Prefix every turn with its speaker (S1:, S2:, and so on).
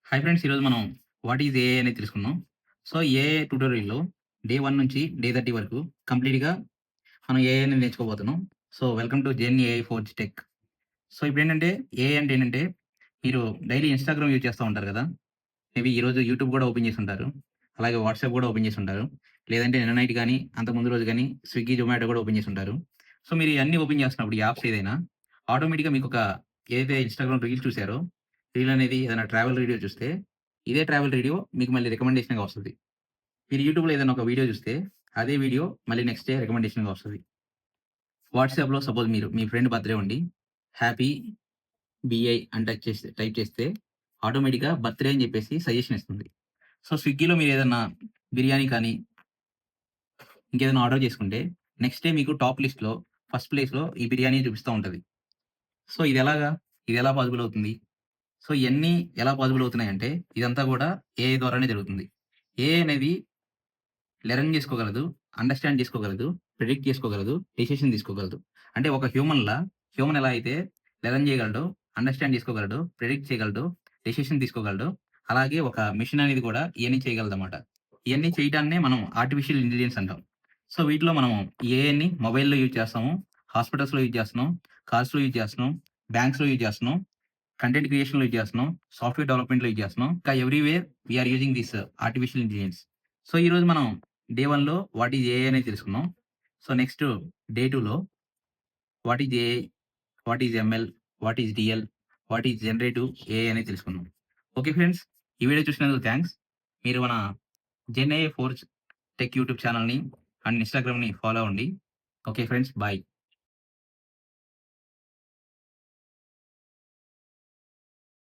S1: Hi friends. ఈరోజు మనం what is AI అనేది తెలుసుకుందాం. సో, ఏఐ ట్యుటోరియల్‌లో డే 1 నుంచి డే 30 వరకు కంప్లీట్‌గా మనం ఏఐ అనేది నేర్చుకోబోతున్నాం. So, welcome to Gen AI Forge Tech. So, ఇప్పుడేంటంటే ఏఐ అంటే ఏంటంటే మీరు డైలీ ఇన్‌స్టాగ్రామ్ యూజ్ చేస్తా ఉంటారు కదా! మేబీ ఈరోజు యూట్యూబ్ కూడా ఓపెన్ చేసుంటారు. అలాగే వాట్సాప్ కూడా ఓపెన్ చేసుంటారు. లేదంటే నిన్న నైట్ గాని, అంతకు ముందు రోజు గాని స్విగ్గీ, జొమాటో కూడా ఓపెన్ చేసుంటారు. సో, మీరు ఇయన్నీ ఓపెన్ చేస్తున్నప్పుడు ఈ యాప్స్ ఏదైనా ఆటోమేటిక్‌గా మీకొక ఏదైతే ఇన్‌స్టాగ్రామ్ రీల్ చూసారో, రీల్ అనేది ఏదైనా ట్రావెల్ వీడియో చూస్తే, ఇదే ట్రావెల్ వీడియో మీకు మళ్ళీ రికమెండేషన్‌గా వస్తది. మీరు యూట్యూబ్‌లో ఏదైనా ఒక వీడియో చూస్తే, అదే వీడియో మళ్ళీ నెక్స్ట్ డే రికమెండేషన్‌గా వస్తది. వాట్సాప్‌లో సపోజ్ మీరు మీ ఫ్రెండ్ బర్త్‌డే ఉండి, హ్యాపీ బీఐ అని టైప్ చేస్తే ఆటోమేటిక్‌గా బర్త్‌డే అని చెప్పేసి సజెషన్ ఇస్తుంది. సో, స్విగ్గీలో మీరేదన్నా బిర్యానీ కానీ, ఇంకేదైనా ఆర్డర్ చేసుకుంటే, నెక్స్ట్ డే మీకు టాప్ లిస్ట్‌లో ఫస్ట్ ప్లేస్‌లో ఈ బిర్యానీ చూపిస్తా ఉంటది. సో, ఇదెలాగా? ఇదెలా పాజిబుల్ అవుతుంది? సో, ఇయన్నీ ఎలా పాజిబుల్ అవుతున్నాయంటే, ఇదంతా గూడా ఏఐ ద్వారానే జరుగుతుంది. ఏఐ అనేది లెర్న్ జేసుకోగలదు, అండర్‌స్టాండ్ జేసుకోగలదు, ప్రిడిక్ట్ చేసుకోగలదు, డెసిషన్ తీసుకోగలదు. అంటే ఒక హ్యూమన్ ఎలా అయితే లెర్న్ జేయగలడో, అండర్‌స్టాండ్ జేసుకోగలడో, ప్రిడిక్ట్ చేయగలడో, డెసిషన్ తీసుకోగలడో, అలాగే ఒక మెషిన్ అనేది గూడా ఇయన్నీ చేయగలదన్నమాట. ఇయన్నీ చేయటాన్నే మనం ఆర్టిఫిషియల్ ఇంటెలిజెన్స్ అంటాం. సో, వీటిలో మనం ఏఐని మొబైల్‌లో యూజ్ చేస్తాము, హాస్పిటల్స్‌లో యూజ్ చేస్తున్నాం, కార్స్‌లో యూజ్ చేస్తున్నాం, బ్యాంక్స్‌లో యూజ్ చేస్తున్నాం, కంటెంట్ క్రియేషన్‌లో యూజ్ చేస్తున్నాం, సాఫ్ట్‌వేర్ డెవలప్‌మెంట్‌లో యూజ్ చేస్తున్నాం. ఇంకా everywhere we are using this artificial intelligence. So, ఈరోజు మనం డే 1లో వాట్ ఈజ్ ఏఐ అనేది తెలుసుకున్నాం. సో, నెక్స్ట్ డే 2లో what is AI, what is ML, what is DL, what is generative AI అనేది తెలుసుకున్నాం. Okay friends. ఈ వీడియో చూసినందుకు థాంక్స్. మీరు మన Gen AI Forge Tech YouTube ఛానెల్‌ని అండ్ ఇన్‌స్టాగ్రామ్‌ని ఫాలో అవ్వండి. Okay friends. బాయ్.